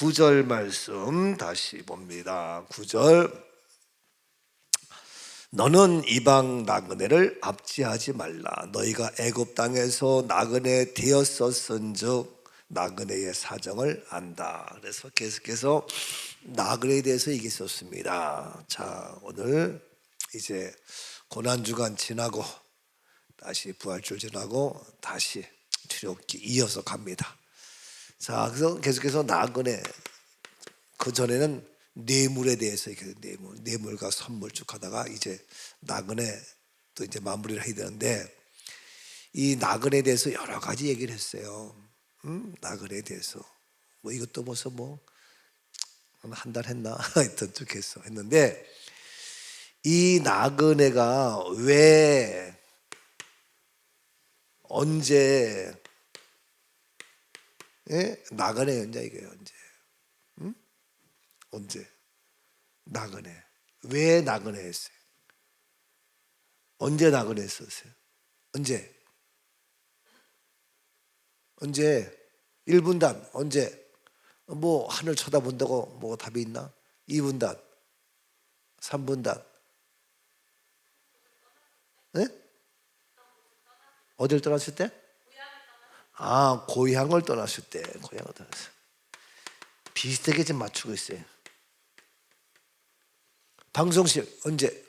9절 말씀 다시 봅니다. 9절. 너는 이방 나그네를 압제하지 말라. 너희가 애굽 땅에서 나그네 되었었은즉 나그네의 사정을 안다. 그래서 계속해서 나그네에 대해서 얘기했었습니다. 자, 오늘 이제 고난 주간 지나고 다시 부활절 지나고 다시 출애굽기 이어서 갑니다. 자, 그래서 계속해서 나그네, 그 전에는 뇌물에 대해서 뇌물과 선물 쭉 하다가 이제 나그네 또 이제 마무리를 해야 되는데, 이 나그네에 대해서 여러 가지 얘기를 했어요. 나그네에 대해서 뭐 이것도 벌써 뭐 한 달 했나 하여튼 쭉 했는데, 이 나그네가 왜 언제 나그네였냐 이거예요. 언제 나그네, 왜 나그네 했어요? 언제 나그네 했었어요? 언제 1분단 언제? 뭐 하늘 쳐다본다고 뭐 답이 있나? 2분단 3분단 어딜 떠났을 때? 고향을 떠났을 때. 고향을 떠났어요. 비슷하게 좀 맞추고 있어요. 방송실 언제?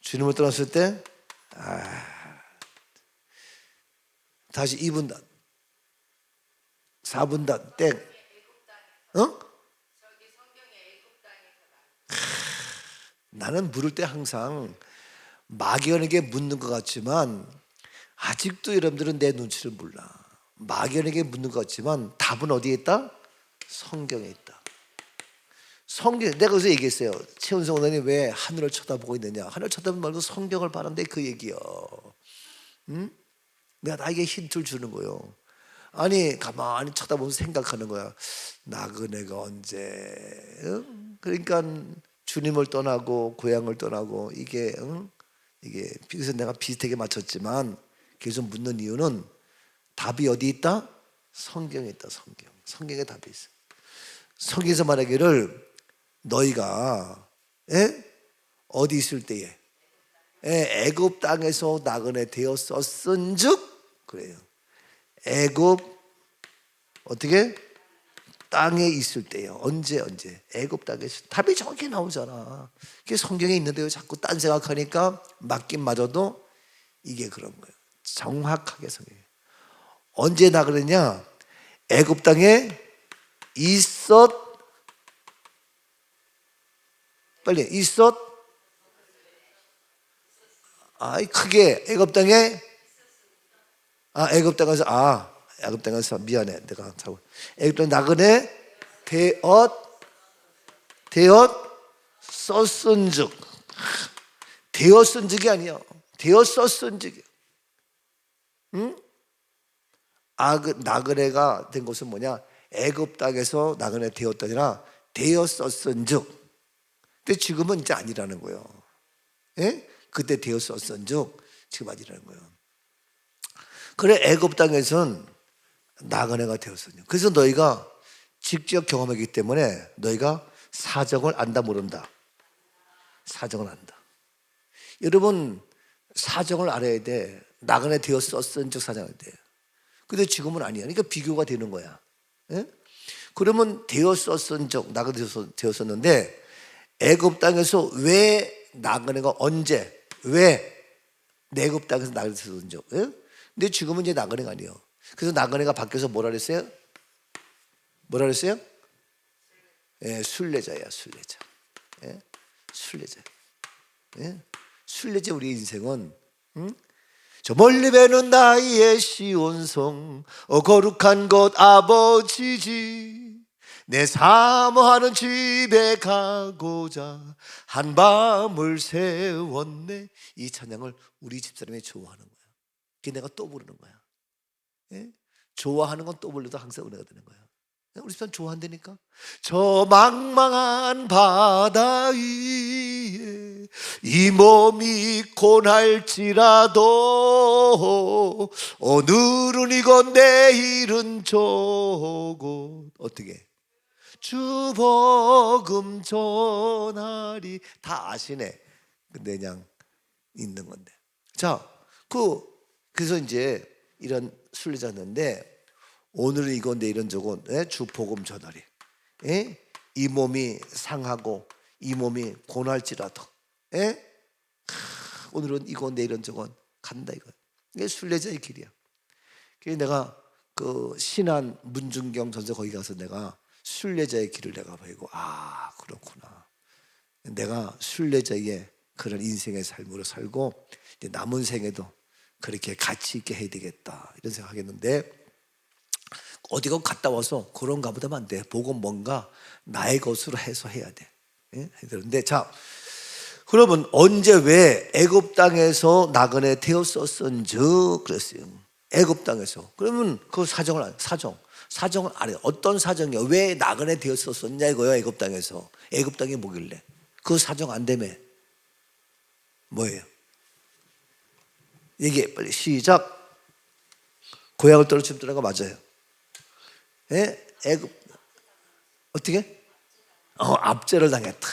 주님을 떠났을 때? 다시 2분단 4분단 땡. 나는 물을 때 항상 막연하게 묻는 것 같지만 아직도 여러분들은 내 눈치를 몰라. 막연하게 묻는 것 같지만 답은 어디에 있다? 성경에 있다. 성경, 내가 그래서 얘기했어요. 최은성 원장님 왜 하늘을 쳐다보고 있느냐? 하늘 쳐다보지 말고 성경을 바란데 그 얘기요. 내가 나에게 힌트를 주는 거예요. 아니 가만히 쳐다보면서 생각하는 거야. 나그네가 언제? 그러니까 주님을 떠나고 고향을 떠나고 이게 그래서 내가 비슷하게 맞췄지만 계속 묻는 이유는 답이 어디 있다? 성경에 있다. 성경에 답이 있어. 성경에서 말하기를 너희가 어디 있을 때에 애굽 땅에서 나그네 되었었은즉 그래요. 애굽 어떻게? 땅에 있을 때요. 언제? 애굽 땅에 있을 때. 답이 정확히 나오잖아. 그게 성경에 있는데요. 자꾸 딴 생각하니까 맞긴 맞아도 이게 그런 거예요. 정확하게 성경에. 언제 나그네냐? 애굽 땅에 빨리 크게 애굽 땅에 애굽 땅에서 미안해 내가 자꾸 애굽 땅 나그네 되었었은즉 되었은즉이 아니야. 되었었은즉. 그 나그네가 된 것은 뭐냐? 애굽 땅에서 나그네 되었다 아니라 되었었은즉. 근데 지금은 이제 아니라는 거예요. 그때 되었었은즉 지금 아니라는 거예요. 그래 애굽 땅에서는 나그네가 되었었냐. 그래서 너희가 직접 경험하기 때문에 너희가 사정을 안다 모른다. 사정을 안다. 여러분 사정을 알아야 돼. 나그네 되었었은즉 사정을 돼. 근데 지금은 아니야. 그러니까 비교가 되는 거야. 그러면 되었었은즉 나그네 되었었는데 애굽 땅에서 왜 나그네가 언제 애굽 땅에서 나그네 되었은즉? 근데 지금은 이제 나그네가 아니에요. 그래서 나그네가 바뀌어서 뭐라 그랬어요? 순례자야. 순례자. 우리 인생은 저 멀리 배는 나의 시온성 거룩한 곳 아버지지 내 사모하는 집에 가고자 한밤을 새웠네. 이 찬양을 우리 집사람이 좋아하는 거야. 그게 내가 또 부르는 거야. 좋아하는 건 또 불러도 항상 은혜가 되는 거야. 우리 집사람 좋아한다니까. 저 망망한 바다 위에 이 몸이 고날지라도 오늘은 이곳 내일은 저곳. 어떻게? 주 복음 전하리. 다 아시네. 근데 그냥 있는 건데. 자, 그래서 이제 이런 순례자였는데 오늘은 이건 내일은 저건. 주 복음 전하리. 이 몸이 상하고 이 몸이 고날지라도 오늘은 이건 내일은 저건 간다 이거. 이게 순례자의 길이야. 그래서 내가 그 신안 문중경 전서 거기 가서 내가 순례자의 길을 내가 보이고 그렇구나. 내가 순례자의 그런 인생의 삶으로 살고 이제 남은 생에도 그렇게 가치 있게 해야 되겠다 이런 생각하겠는데 어디가 갔다 와서 그런가 보다 하면 안 돼. 보고 뭔가 나의 것으로 해서 해야 돼. 그런데 자, 그러면 언제 왜 애굽 땅에서 나그네 되었었은지 그랬어요. 애굽 땅에서. 그러면 그 사정을 알아요. 어떤 사정이요? 왜 나그네 되었었냐 이거요. 애굽 땅에서. 애굽 땅이 뭐길래? 그 사정 안 되면 뭐예요? 얘기해 빨리. 시작. 고향을 떨어지면 떠난 거 맞아요. 애굽 어떻게? 압제를 당했다.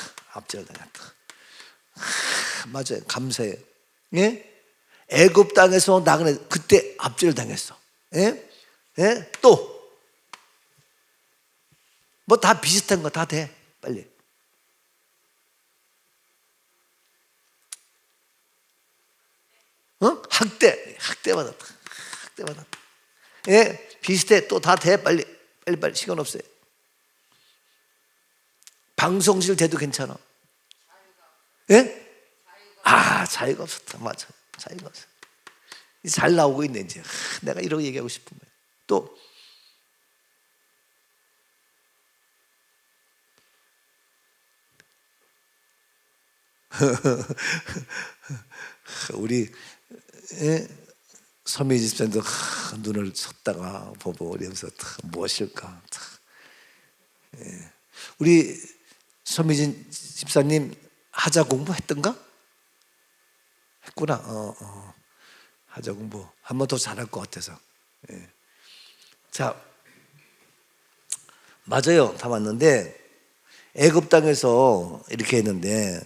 맞아요. 감사해요. 애굽 땅에서 나그네 그때 압제를 당했어. 또 뭐 다 비슷한 거 다 돼. 빨리. 학대 받았다. 비슷해. 또 다 돼. 빨리 시간 없어요. 방송실 돼도 괜찮아. 자유가 없었다. 맞아. 자유가 없어. 잘 나오고 있네 이제. 내가 이러고 얘기하고 싶은 거야. 또 우리 서민희 집사님도 눈을 쳤다가 보고 이러면서 무엇일까. 우리 서민희 집사님 하자 공부했던가? 했구나. 하자 공부 한 번 더 잘할 것 같아서. 자, 맞아요. 다 맞는데 애굽 땅에서 이렇게 했는데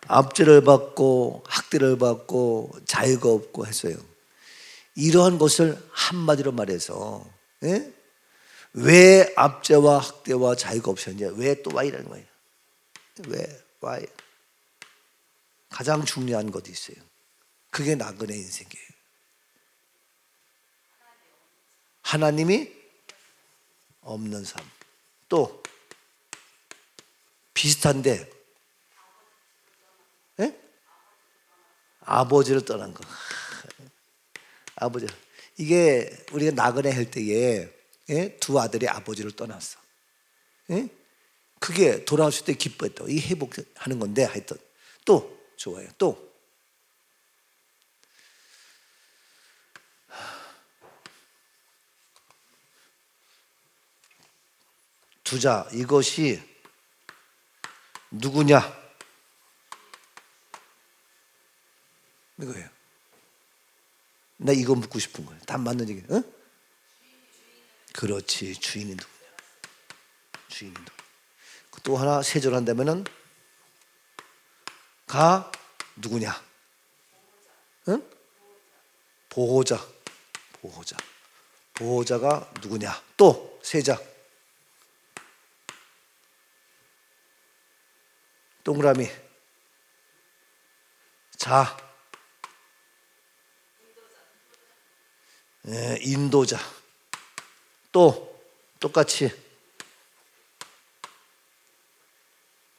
압제를 받고 학대를 받고 자유가 없고 했어요. 이러한 것을 한마디로 말해서 왜 압제와 학대와 자유가 없었냐? 왜 또 와이라는 거예요. 왜 와이? 가장 중요한 것이 있어요. 그게 나그네 인생이에요. 하나님이 없는 삶. 또 비슷한데 아버지를 떠난 거. 아버지. 이게 우리가 나그네 할 때에 두 아들이 아버지를 떠났어. 그게 돌아왔을 때 기뻐했다. 이 회복하는 건데 하여튼 또 좋아요. 또 두자. 이것이 누구냐? 이거예요. 나 이거 묻고 싶은 거예요. 다 맞는 얘기. 그렇지. 주인이 누구냐? 주인이 누구냐? 또 하나 세 절 한다면은 가 누구냐? 보호자. 보호자가 누구냐? 또 세자. 동그라미. 자. 인도자. 또 똑같이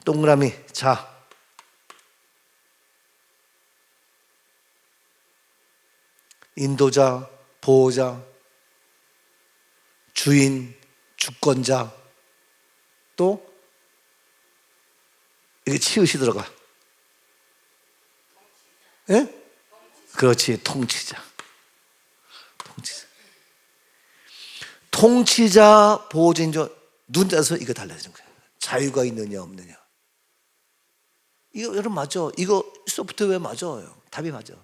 동그라미. 자. 인도자, 보호자, 주인, 주권자. 또 이게 치읓이 들어가. 그렇지. 통치자, 보호자, 눈 따서 이거 달라지는 거예요. 자유가 있느냐 없느냐. 이거 여러분 맞아. 이거 소프트웨어 맞아요. 답이 맞아.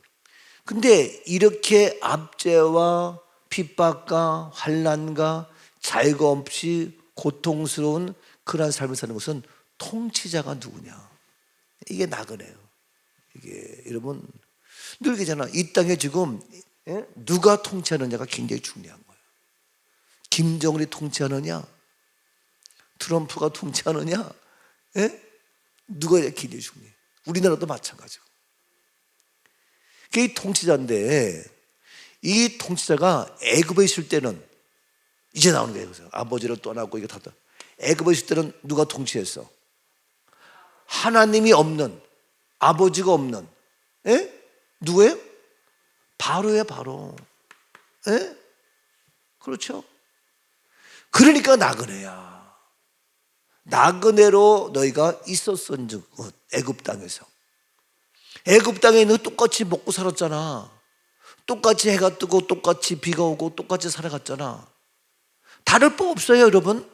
근데 이렇게 압제와 핍박과 환난과 자유가 없이 고통스러운 그러한 삶을 사는 것은 통치자가 누구냐. 이게 나그네요. 이게 여러분 늘 그러잖아. 이 땅에 지금 누가 통치하느냐가 굉장히 중요한 거예요. 김정은이 통치하느냐, 트럼프가 통치하느냐, 누가 굉장히 중요해. 우리나라도 마찬가지고. 그게 통치자인데 이 통치자가 애굽에 있을 때는 이제 나오는 거예요. 아버지를 떠나고 이거 다 애굽에 있을 때는 누가 통치했어? 하나님이 없는, 아버지가 없는, 누구예요? 바로예요, 바로. 그렇죠? 그러니까 나그네야. 나그네로 너희가 있었은즉 애굽 땅에서. 애굽 땅에 너 똑같이 먹고 살았잖아. 똑같이 해가 뜨고 똑같이 비가 오고 똑같이 살아갔잖아. 다를 바 없어요, 여러분.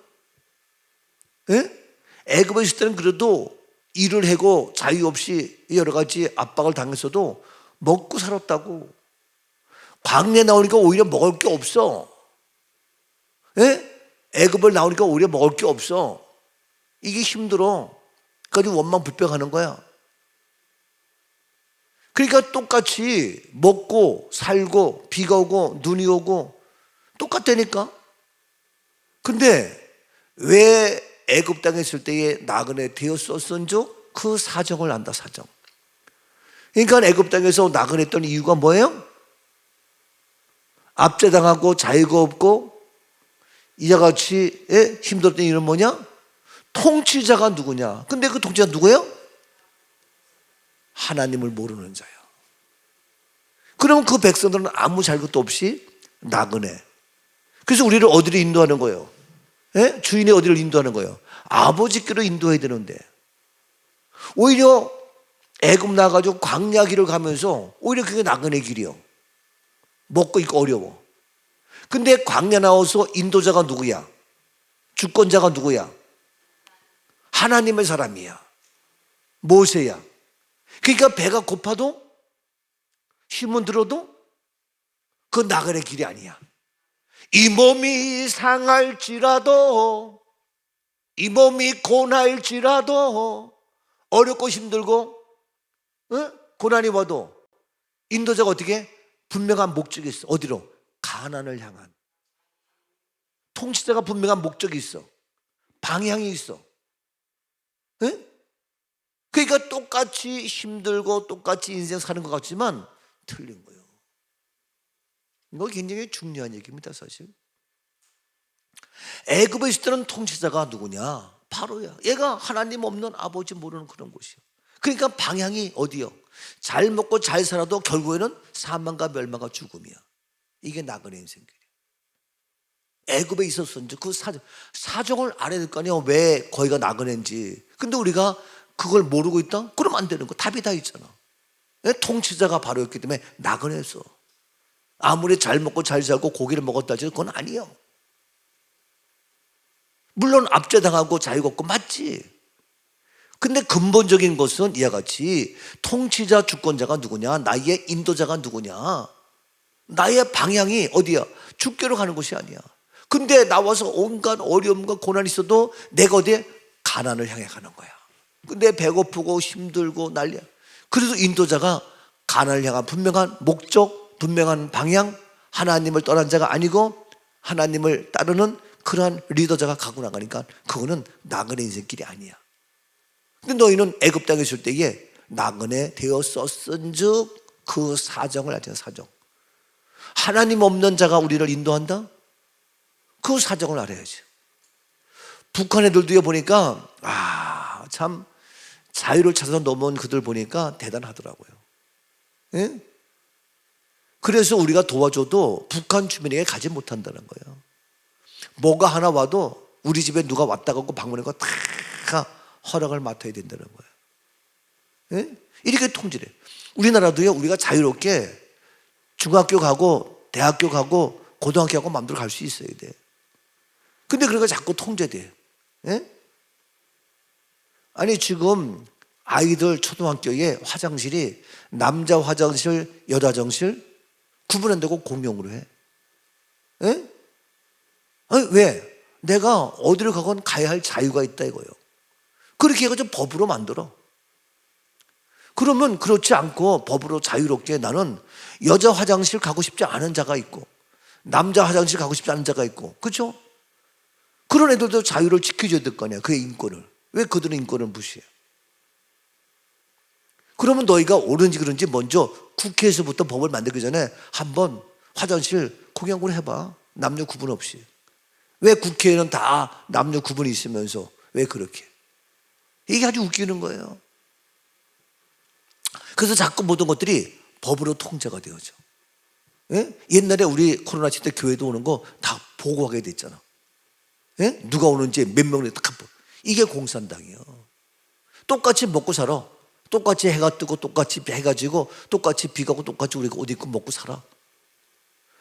애굽에 있을 때는 그래도 일을 하고 자유 없이 여러 가지 압박을 당했어도 먹고 살았다고. 광야에 나오니까 오히려 먹을 게 없어. 애굽을 나오니까 오히려 먹을 게 없어. 이게 힘들어. 그래서 원망불평하는 거야. 그러니까 똑같이 먹고 살고 비가 오고 눈이 오고 똑같다니까. 근데 왜 애굽 땅에 있을 때에 나그네 되었었은즉 그 사정을 안다. 사정. 그러니까 애굽 땅에서 나그네 했던 이유가 뭐예요? 압제당하고 자유가 없고 이와 같이 힘들었던 이유는 뭐냐? 통치자가 누구냐? 근데 그 통치자가 누구예요? 하나님을 모르는 자예요. 그러면 그 백성들은 아무 잘못도 없이 나그네. 그래서 우리를 어디로 인도하는 거예요? 주인이 어디를 인도하는 거예요? 아버지께로 인도해야 되는데 오히려 애굽 나가지고 광야 길을 가면서 오히려 그게 나그네 길이요. 먹고 있고 어려워. 근데 광야 나와서 인도자가 누구야? 주권자가 누구야? 하나님의 사람이야. 모세야. 그러니까 배가 고파도 힘은 들어도 그 나그네 길이 아니야. 이 몸이 상할지라도 이 몸이 고날지라도 어렵고 힘들고 고난이 와도 인도자가 어떻게 분명한 목적이 있어. 어디로? 가나안을 향한. 통치자가 분명한 목적이 있어. 방향이 있어. 그러니까 똑같이 힘들고 똑같이 인생 사는 것 같지만 틀린 거예요. 이거 굉장히 중요한 얘기입니다, 사실. 애굽에 있을 때는 통치자가 누구냐? 바로야. 얘가 하나님 없는 아버지 모르는 그런 곳이요. 그러니까 방향이 어디요? 잘 먹고 잘 살아도 결국에는 사망과 멸망과 죽음이야. 이게 나그네 인생길이야. 애굽에 있었는지 그 사정을 알아야 될 거 아니야. 왜 거기가 나그네인지. 근데 우리가 그걸 모르고 있다? 그러면 안 되는 거. 답이 다 있잖아. 통치자가 바로였기 때문에 나그네였어. 아무리 잘 먹고 잘 살고 고기를 먹었다 해도 그건 아니에요. 물론 압제당하고 자유가 없고 맞지. 근데 근본적인 것은 이와 같이 통치자 주권자가 누구냐? 나의 인도자가 누구냐? 나의 방향이 어디야? 주께로 가는 것이 아니야. 근데 나와서 온갖 어려움과 고난이 있어도 내가 어디에? 가나안을 향해 가는 거야. 근데 배고프고 힘들고 난리야. 그래서 인도자가 가나안을 향한 분명한 목적, 분명한 방향, 하나님을 떠난 자가 아니고 하나님을 따르는 그러한 리더자가 가고 나가니까 그거는 나그네 인생길이 아니야. 근데 너희는 애굽 땅에 있을 때에 나그네 되었었은즉 그 사정을 알잖아. 사정. 하나님 없는 자가 우리를 인도한다? 그 사정을 알아야지. 북한 애들도 보니까 참 자유를 찾아서 넘어온 그들 보니까 대단하더라고요. 예? 그래서 우리가 도와줘도 북한 주민에게 가지 못한다는 거예요. 뭐가 하나 와도 우리 집에 누가 왔다 가고 방문하고 다 허락을 맡아야 된다는 거예요. 예? 이렇게 통제를 해요. 우리나라도요, 우리가 자유롭게 중학교 가고 대학교 가고 고등학교 가고 마음대로 갈 수 있어야 돼. 근데 그러니까 자꾸 통제돼. 예? 아니 지금 아이들 초등학교에 화장실이 남자 화장실, 여자 화장실 구분한다고 공용으로 해. 예? 아니 왜? 내가 어디를 가건 가야 할 자유가 있다 이거예요. 그렇게 해가지고 법으로 만들어. 그러면 그렇지 않고 법으로 자유롭게 나는 여자 화장실 가고 싶지 않은 자가 있고 남자 화장실 가고 싶지 않은 자가 있고, 그렇죠? 그런 애들도 자유를 지켜줘야 될 거 아니야. 그의 인권을. 왜 그들은 인권을 무시해? 그러면 너희가 옳은지 그런지 먼저 국회에서부터 법을 만들기 전에 한번 화장실 공약으로 해봐. 남녀 구분 없이. 왜 국회에는 다 남녀 구분이 있으면서 왜 그렇게? 이게 아주 웃기는 거예요. 그래서 자꾸 모든 것들이 법으로 통제가 되어져. 예? 옛날에 우리 코로나 시대 교회도 오는 거 다 보고하게 됐잖아. 예? 누가 오는지 몇 명을 딱 한 번. 이게 공산당이에요. 똑같이 먹고 살아. 똑같이 해가 뜨고 똑같이 해가 지고 똑같이 비가 오고 똑같이 우리가 옷 입고 먹고 살아.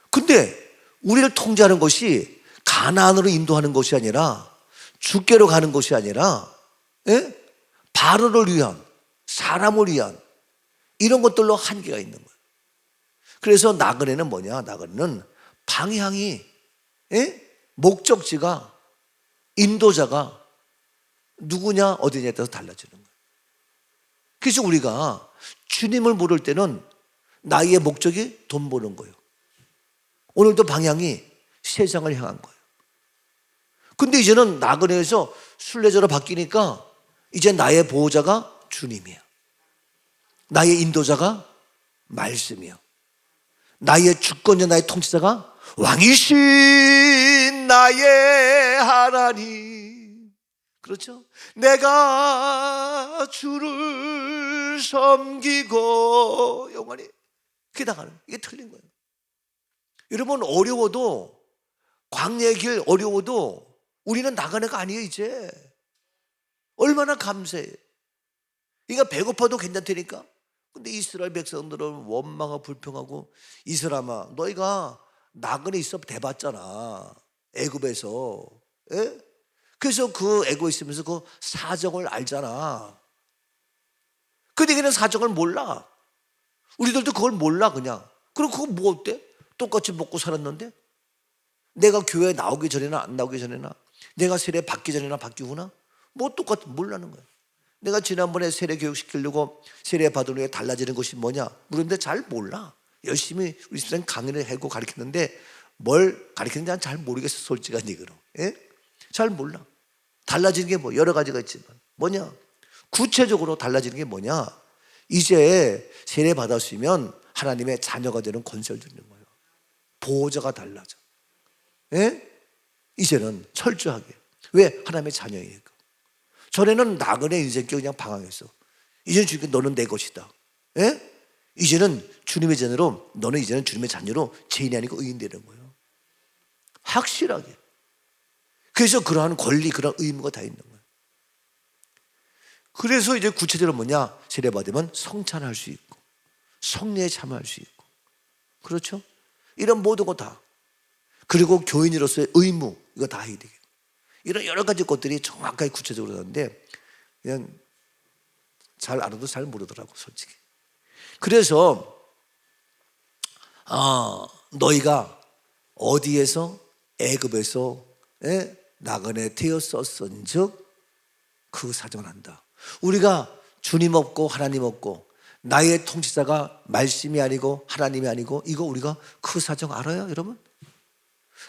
근데 우리를 통제하는 것이 가나안으로 인도하는 것이 아니라 주께로 가는 것이 아니라, 예? 바로를 위한, 사람을 위한 이런 것들로 한계가 있는 거예요. 그래서 나그네는 뭐냐? 나그네는 방향이, 예? 목적지가, 인도자가 누구냐 어디냐에 따라서 달라지는 거예요. 그래서 우리가 주님을 모를 때는 나의 목적이 돈 버는 거예요. 오늘도 방향이 세상을 향한 거예요. 근데 이제는 나그네에서 순례자로 바뀌니까 이제 나의 보호자가 주님이야. 나의 인도자가 말씀이야. 나의 주권자, 나의 통치자가 왕이신 나의 하나님. 그렇죠? 내가 주를 섬기고 영원히 기다가는, 이게 틀린 거예요. 여러분, 어려워도, 광야의 길 어려워도 우리는 나그네가 아니에요. 이제 얼마나 감사해. 그러니까 배고파도 괜찮다니까. 근데 이스라엘 백성들은 원망하고 불평하고, 이 사람아 너희가 나그네 있어 대봤잖아 애굽에서. 예? 그래서 그 애굽에 있으면서 그 사정을 알잖아. 근데 걔는 사정을 몰라. 우리들도 그걸 몰라 그냥. 그럼 그거 뭐 어때? 똑같이 먹고 살았는데, 내가 교회에 나오기 전에나 안 나오기 전에나, 내가 세례 받기 전에나 받기 후나 뭐 몰라는 거야. 내가 지난번에 세례 교육 시키려고 세례 받은 후에 달라지는 것이 뭐냐 물었는데 잘 몰라. 열심히 우리 집사님 강의를 하고 가르쳤는데 뭘 가르치는지 난 잘 모르겠어, 솔직한 얘기로. 예? 잘 몰라. 달라지는 게 뭐 여러 가지가 있지만 뭐냐, 구체적으로 달라지는 게 뭐냐, 이제 세례 받았으면 하나님의 자녀가 되는 권세를 주는 거예요. 보호자가 달라져. 예? 이제는 철저하게. 왜? 하나님의 자녀이니까. 전에는 나그네 인생길 그냥 방황했어. 이제는 주님, 너는 내 것이다. 예? 이제는 주님의 자녀로, 너는 이제는 주님의 자녀로 죄인이 아니고 의인 되는 거예요. 확실하게. 그래서 그러한 권리, 그러한 의무가 다 있는 거예요. 그래서 이제 구체적으로 뭐냐, 세례 받으면 성찬할 수 있고 성례에 참여할 수 있고, 그렇죠? 이런 모든 거 다. 그리고 교인으로서의 의무, 이거 다 해야 되겠다. 이런 여러 가지 것들이 정확하게 구체적으로 하는데 그냥 잘 알아도 잘 모르더라고, 솔직히. 그래서 너희가 어디에서, 애굽에서 나그네 되었었은즉 그 사정을 한다. 우리가 주님 없고 하나님 없고 나의 통치자가 말씀이 아니고 하나님이 아니고, 이거 우리가 그 사정 알아요, 여러분?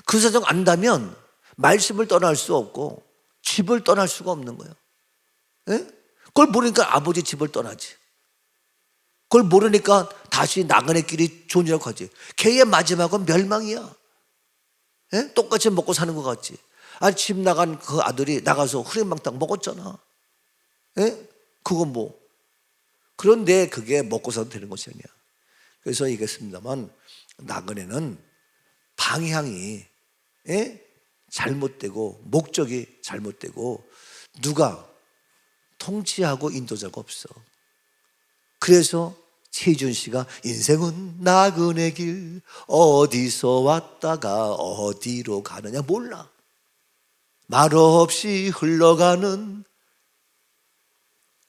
그 사정 안다면 말씀을 떠날 수 없고 집을 떠날 수가 없는 거예요. 예? 그걸 모르니까 아버지 집을 떠나지. 그걸 모르니까 다시 나그네끼리 존재하고 하지. 걔의 마지막은 멸망이야. 예? 똑같이 먹고 사는 것 같지. 아니, 집 나간 그 아들이 나가서 흐린망탕 먹었잖아. 예? 그건 뭐. 그런데 그게 먹고 사도 되는 것이 아니야. 그래서 얘기했습니다만, 나그네는 방향이 잘못되고 목적이 잘못되고 누가 통치하고 인도자가 없어. 그래서 최준 씨가 인생은 나그네 길 어디서 왔다가 어디로 가느냐 몰라. 말없이 흘러가는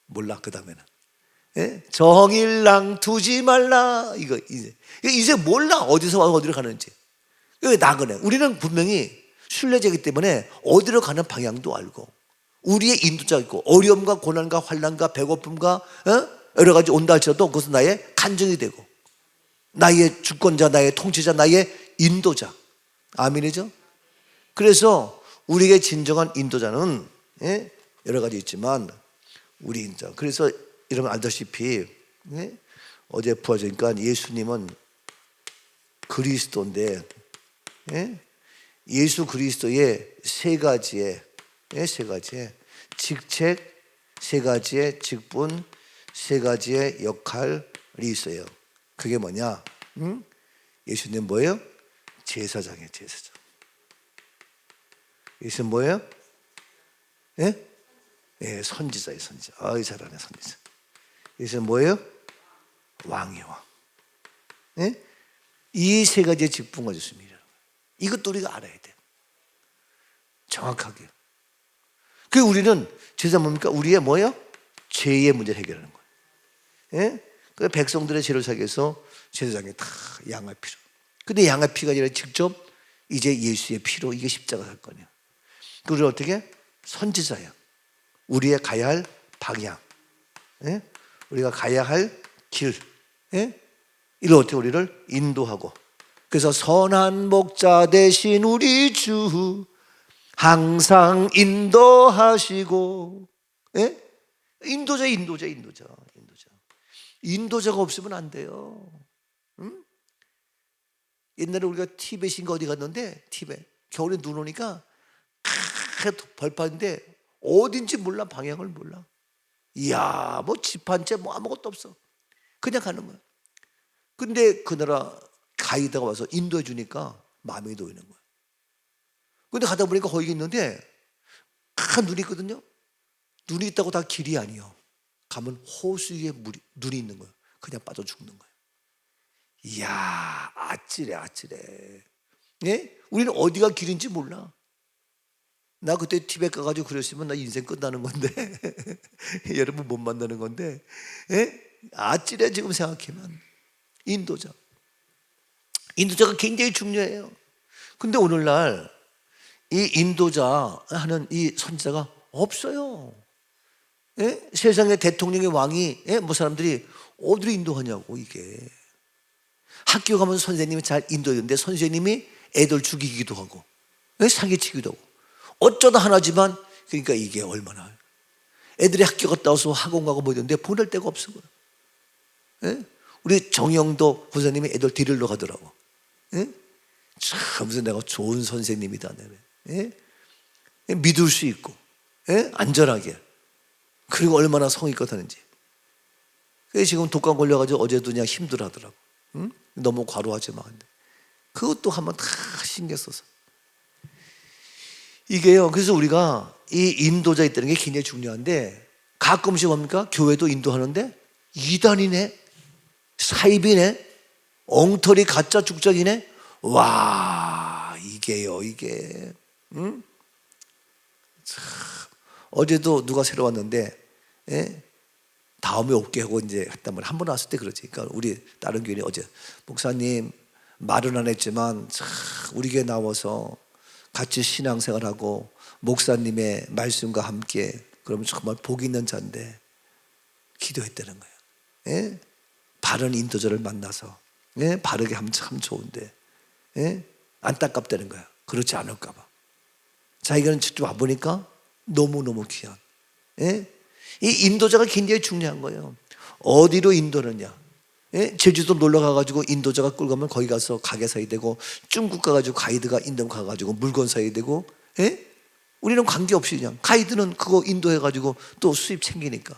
몰라 그 다음에는 정일랑 두지 말라. 이거 이제 몰라 어디서 와서 어디로 가는지. 이거 나그네. 우리는 분명히 순례자이기 때문에 어디로 가는 방향도 알고 우리의 인도자가 있고 어려움과 고난과 환난과 배고픔과 여러 가지 온다 할지라도 그것은 나의 간증이 되고 나의 주권자, 나의 통치자, 나의 인도자. 아멘이죠? 그래서 우리에게 진정한 인도자는 여러 가지 있지만 우리 인자. 그래서 여러분 알다시피 어제 부활절이니까 예수님은 그리스도인데 예수 그리스도의 세 가지의 직책, 세 가지의 직분, 세 가지의 역할이 있어요. 그게 뭐냐? 예수님 뭐예요? 제사장이에요. 제사장. 예수님 뭐예요? 선지자예요. 선지자. 아이 잘하네 선지자. 예수님 뭐예요? 왕이에요. 왕. 이 세 가지의 직분과 있습니다. 이것도 우리가 알아야 돼요. 정확하게. 그 우리는 제사 뭡니까? 우리의 뭐예요? 죄의 문제를 해결하는 거예요. 그 백성들의 죄를 사기 위해서 제사장에 다 양의 피로. 근데 양의 피가 아니라 직접 이제 예수의 피로 이게 십자가 사건이에요. 그리고 어떻게? 선지자예요. 우리의 가야 할 방향, 우리가 가야 할 길, 이를 어떻게 우리를 인도하고. 그래서 선한 목자 대신 우리 주 항상 인도하시고. 인도자가 없으면 안 돼요. 옛날에 우리가 티벳인가 어디 갔는데 티벳 겨울에 눈 오니까 벌판인데 어딘지 몰라. 방향을 몰라. 이야 뭐 집 한 채 뭐 아무것도 없어. 그냥 가는 거야. 근데 그 나라 가이드가 와서 인도해 주니까 마음이 놓이는 거야. 근데 가다 보니까 거기 있는데 큰 눈이 있거든요. 눈이 있다고 다 길이 아니요. 가면 호수 위에 눈이 있는 거야. 그냥 빠져 죽는 거야. 이야 아찔해. 우리는 어디가 길인지 몰라. 나 그때 티벳 가가지고 그랬으면 나 인생 끝나는 건데 여러분 못 만나는 건데 아찔해. 지금 생각하면 인도자가 굉장히 중요해요. 근데 오늘날 이 인도자 하는 이 선지자가 없어요. 세상의 대통령의 왕이 뭐 사람들이 어디로 인도하냐고. 이게 학교 가면 선생님이 잘 인도했는데 선생님이 애들 죽이기도 하고 사기치기도 하고 어쩌다 하나지만. 그러니까 이게 얼마나 애들이 학교 갔다 와서 학원 가고 뭐 이러는데 보낼 데가 없어. 우리 정영도 선생님이 애들 데리러 가더라고. 참 무슨 내가 좋은 선생님이다. 믿을 수 있고 안전하게. 그리고 얼마나 성의껏 하는지. 그래서 지금 독감 걸려가지고 어제도 그냥 힘들어 하더라고. 너무 과로하지 마. 그것도 한번 다 신경 써서. 이게요. 그래서 우리가 이 인도자 있다는 게 굉장히 중요한데 가끔씩 뭡니까? 교회도 인도하는데 이단이네, 사입이네, 엉터리 가짜 죽작이네. 와 이게요 이게. 참. 어제도 누가 새로 왔는데 다음에 올게 하고 이제 했단 말이야. 한 번 왔을 때 그러지. 그러니까 우리 다른 교인이 어제 목사님 말은 안 했지만 참 우리 교회 나와서 같이 신앙생활하고 목사님의 말씀과 함께 그러면 정말 복 있는 자인데 기도했다는 거예요. 바른 인도자를 만나서 바르게 하면 참 좋은데 안타깝다는 거야. 그렇지 않을까 봐. 자기는 직접 와보니까 너무너무 귀한. 이 인도자가 굉장히 중요한 거예요. 어디로 인도느냐. 제주도 놀러 가가지고 인도자가 끌고 가면 거기 가서 가게 사야 되고, 중국 가가지고 가이드가 인도 가가지고 물건 사야 되고, 우리는 관계없이 그냥 가이드는 그거 인도해가지고 또 수입 챙기니까.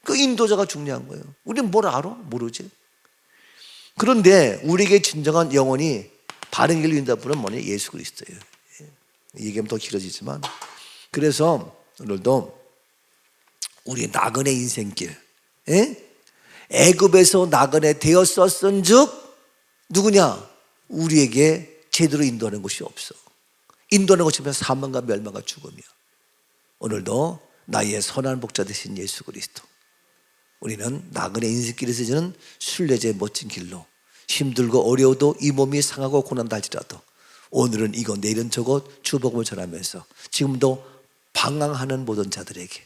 그 인도자가 중요한 거예요. 우리는 뭘 알아? 모르지. 그런데 우리에게 진정한 영혼이 바른 길로 인도하는 분은 뭐냐? 예수 그리스도예요. 얘기하면 더 길어지지만, 그래서 오늘도 우리 나그네 인생길, 애굽에서 나그네 되었었은즉 누구냐? 우리에게 제대로 인도하는 것이 없어. 인도하는 것이면 사망과 멸망과 죽음이야. 오늘도 나의 선한 목자 되신 예수 그리스도, 우리는 나그네 인생길에서 저는 순례자의 멋진 길로 힘들고 어려워도 이 몸이 상하고 고난다 할지라도 오늘은 이거 내일은 저거 주복음을 전하면서 지금도 방황하는 모든 자들에게,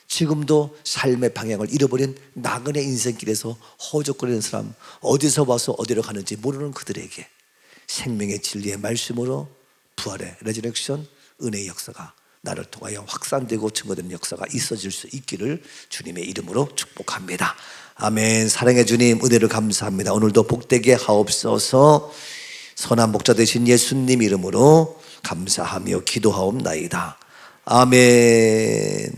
지금도 삶의 방향을 잃어버린 나그네 인생길에서 허적거리는 사람, 어디서 와서 어디로 가는지 모르는 그들에게 생명의 진리의 말씀으로 부활의 레저렉션 은혜의 역사가 나를 통하여 확산되고 증거되는 역사가 있어질 수 있기를 주님의 이름으로 축복합니다. 아멘. 사랑의 주님, 은혜를 감사합니다. 오늘도 복되게 하옵소서. 선한 목자 되신 예수님 이름으로 감사하며 기도하옵나이다. 아멘.